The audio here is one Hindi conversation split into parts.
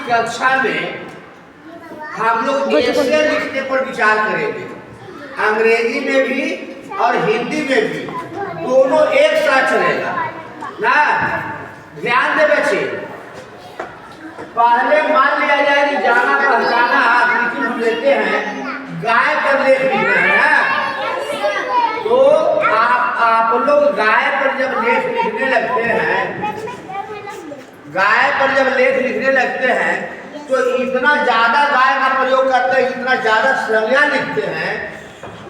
कक्षा में हम लोग ऐसे लिखने पर विचार करेंगे, अंग्रेजी में भी और हिंदी में भी दोनों एक साथ चलेगा ना। ध्यान दे बच्चे, पहले मान लिया जाए कि जाना पहचाना आप हम लेते हैं, गाय पर लेख लिखना है ना, तो आप लोग गाय पर जब लेख लिखने लगते हैं, गाय पर जब लेख लिखने लगते हैं तो इतना ज्यादा गाय का प्रयोग करते हैं, इतना ज्यादा संज्ञा लिखते हैं,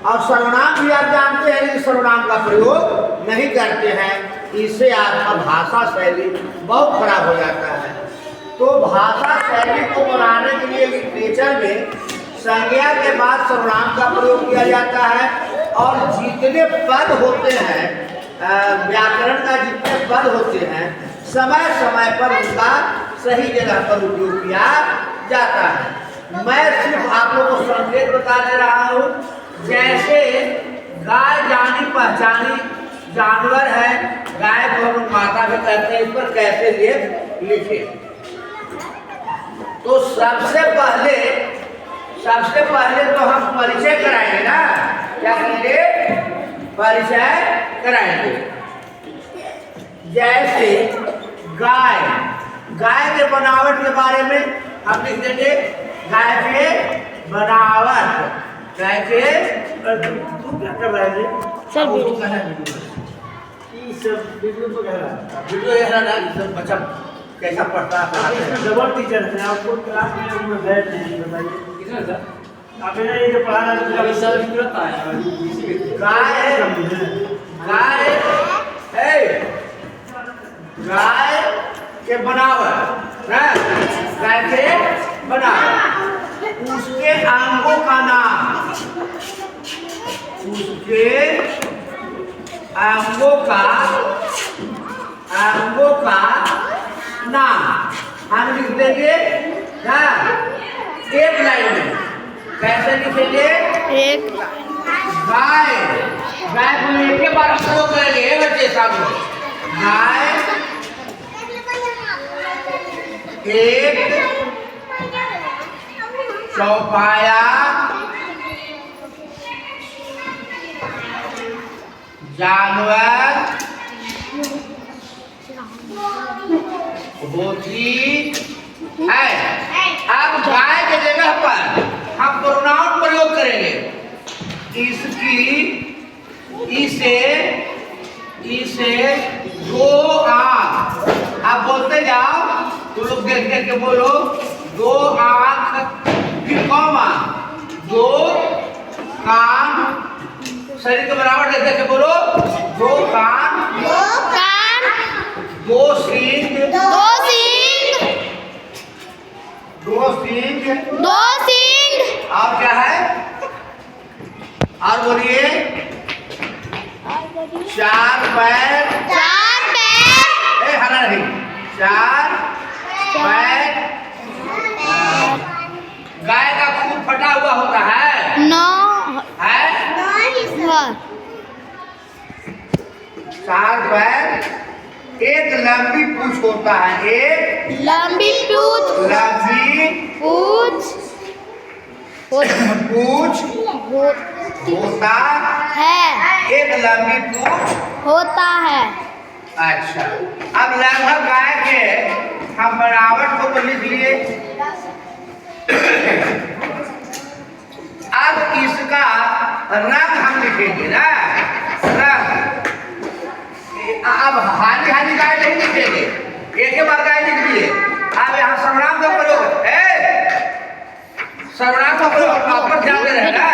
और सर्वनाम भी आप जानते हैं लेकिन सर्वनाम का प्रयोग नहीं करते हैं। इससे आपका भाषा शैली बहुत खराब हो जाता है। तो भाषा शैली को बनाने के लिए लिटरेचर में संज्ञा के बाद सर्वनाम का प्रयोग किया जाता है, और जितने पद होते हैं, व्याकरण का जितने पद होते हैं, समय समय पर उनका सही जगह पर उपयोग किया जाता है। मैं सिर्फ आप लोगों को संकेत बता दे रहा हूँ, जैसे गाय जानी पहचानी जानवर है, गाय को हम माता भी कहते हैं, इस पर कैसे लेख लिखे। तो सबसे पहले तो हम परिचय कराएंगे ना, क्या करेंगे, परिचय कराएंगे। जैसे गाय के बनावट के बारे में हम लिख देंगे, गाय के बनावट, गाय के क्या कर रहा है सर, वीडियो सब बच्चा कैसा पढ़ता है, डबल टीचर है आपको क्लास में बैठ नहीं बताइए कितना सर, आप ये जो पढ़ा रहा है सर कितना है। गाय के बनावट है, गाय के बनावट, उसके अंगों का नाम, उसके अंगों का नाम हम लिख देंगे ना एक लाइन में। कैसे लिखेंगे, एक गाय को एक के बार हम लोग करेंगे बच्चे सामने, गाय एक चौपाया जानवर होती है। अब गाय के जगह पर हम प्रोनाउन प्रयोग करेंगे, इसकी, इसे दो आँख, आप बोलते जाओ, तुम लोग देख देख के बोलो, दो आँख, फिर कौमा, दो कान, शरीर के बराबर देख देख के बोलो, दो कान, दो सींग, और क्या है, और बोलिए, चार पैर, हरा नहीं, चार पैर। गाय का खून फटा हुआ होता है, चार पैर, एक लंबी पूंछ होता है, एक लंबी पूंछ होता है, एक लंबी पूंछ होता है। अच्छा, अब लगभग गाय के हम बनावट को तो लिख लिए, अब इसका रंग हम लिखेंगे ना, रंग। अब हाली गाय नहीं लिखेंगे, एक ही बार गाय लिख दिए। अब यहाँ सर्वनाम का प्रयोग है, सर्वनाम का प्रयोग प्रॉपर ध्यान दे रहेगा।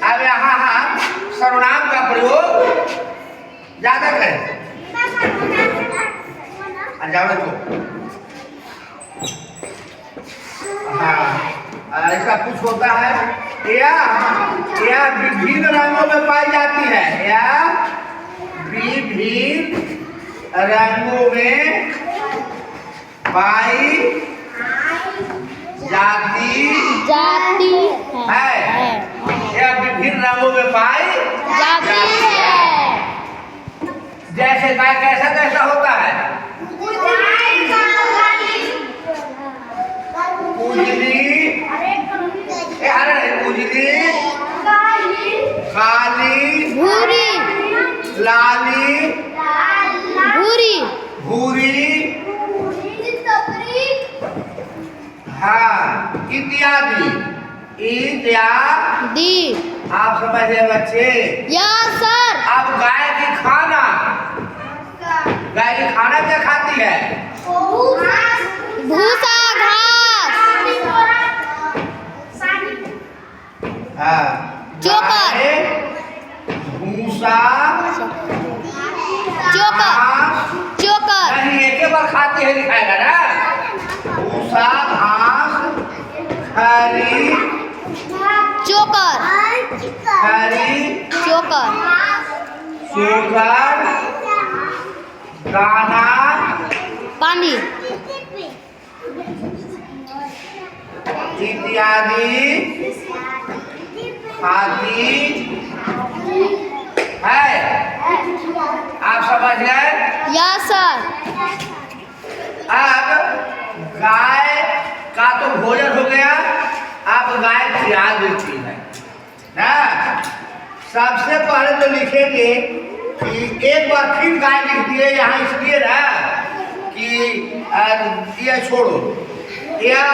अब यहाँ हम सर्वनाम का प्रयोग ज्यादा करें, हाँ, ऐसा कुछ होता है, या विभिन्न रंगों में पाई जाती है, या विभिन्न रंगों में पाई जाती है, या विभिन्न रंगों में पाई जाती है। जैसे गाय कैसा कैसा होता है, इत्यादि। इत्यादि आप समझ रहे बच्चे? Yes sir. अब गाय की खाना क्या खाती है? भूसा घास। हाँ, चोकर। गाय भूसा चोकर। चोकर नहीं, एक बार खाती है लिखाएगा ना। भूसा घास खरी चोकर। खरी चोकर चोकर दाना पानी इत्यादि खाती है। आप समझ गए? Yes sir. अब गाय का तो भोजन हो गया। अब गाय खिला देती है ना। सबसे पहले तो लिखेंगे कि एक बार फिर गाय लिख दिए यहाँ, इसलिए ना कि ये छोड़ो। यह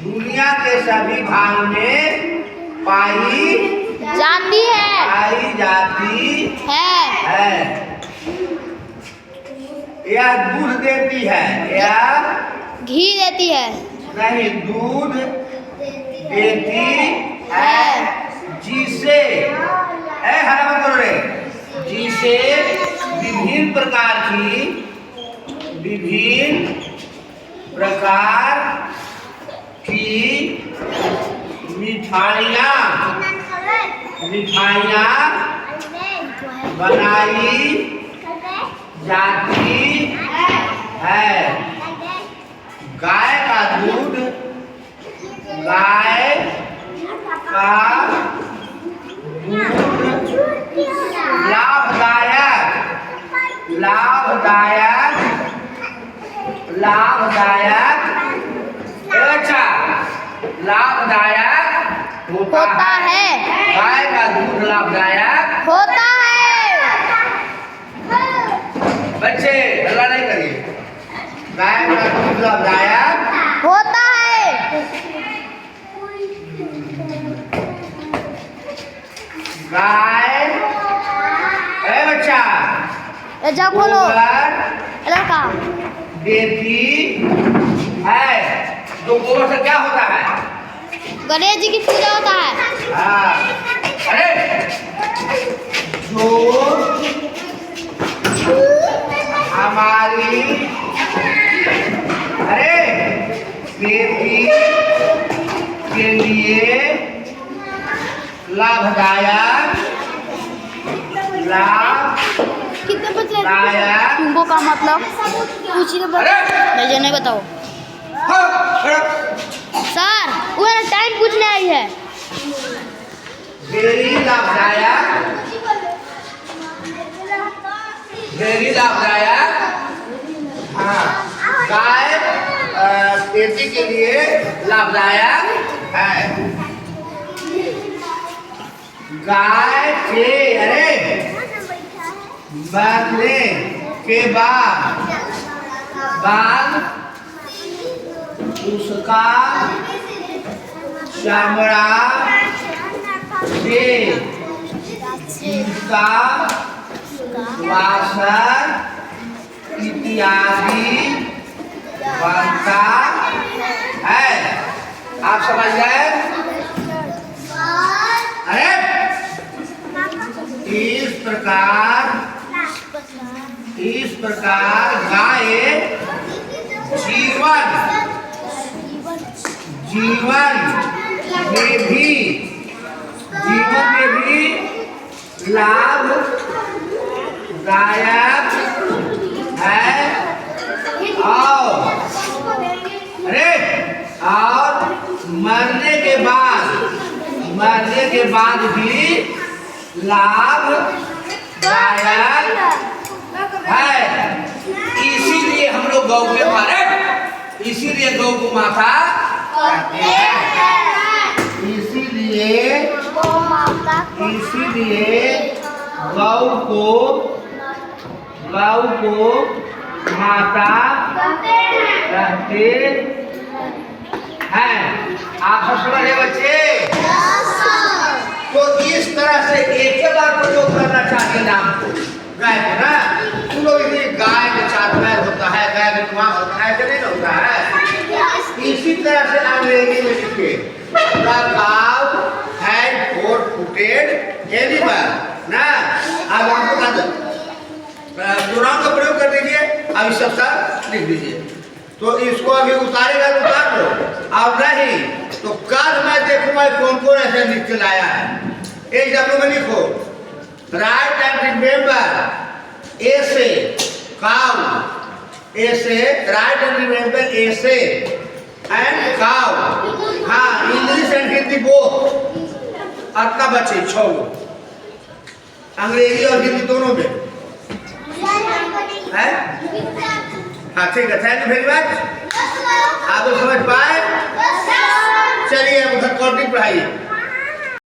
दुनिया के सभी भाग में पाई जाती है। यह दूध देती है। यह घी देती है। नहीं, दूध देती है जिसे जिसे विभिन्न प्रकार की मिठाइयाँ बनाई जाती है। गाय का दूध लाभदायक होता है। गाय का दूध लाभदायक होता है। बच्चे हल्ला नहीं करिए। गाय का दूध लाभदायक होता है। गाय बच्चा जा खोलो लड़का देती है। तो गोबर से क्या होता है? गणेश जी की पूजा होता है। हाँ, अरे जो हमारी खेती के लिए लाभदायक कितने बचे? तुमको का मतलब पूछिए। मुझे नहीं बताओ सर। वो टाइम पूछने आई है। वेरी लाभदायक। हाँ, गाय खेती के लिए लाभदायक है। गाय के मरने के बाद उसका चमड़ा से जूता वासर इत्यादि बनता है। आप समझ गए? अरे इस प्रकार गाय जीवन में भी लाभदायक है। और मरने के बाद भी लाभदायक है। इसीलिए हम लोग गौ के मारे, इसीलिए गौ को माता कहते हैं। इसीलिए इसीलिए गौ को माता कहते हैं। आप सब समझ रहे बच्चे? तो इस तरह से एक ही बार प्रयोग करना चाहिए नाम को, गाय को ना। तुम लोग गाय के साथ पैर होता है, गाय के धुआं होता है, नहीं होता है। इसी तरह से अंग्रेजी में लिखे The cow had 4-footed animal ना। अब हमको बता दो प्रोनाउन का प्रयोग कर दीजिए। अब इस सब लिख दीजिए। तो इसको अभी उतारेगा तो उतार लो, और नहीं तो कल मैं देखूंगा कौन कौन ऐसे लिख के लाया है। एक शब्दों में लिखो राइट एंड रिमेम्बर ऐसे काउ, ऐसे राइट एंड रिमेम्बर ऐसे एंड काउ। हाँ, इंग्लिश एंड हिंदी बोथ। अतना बचे 6 अंग्रेजी और हिंदी दोनों में है। हाँ ठीक है, थैंक यू वेरी मच। आप लोग समझ पाए? चलिए अब उधर कॉन्टिन्यू पढ़ाइए।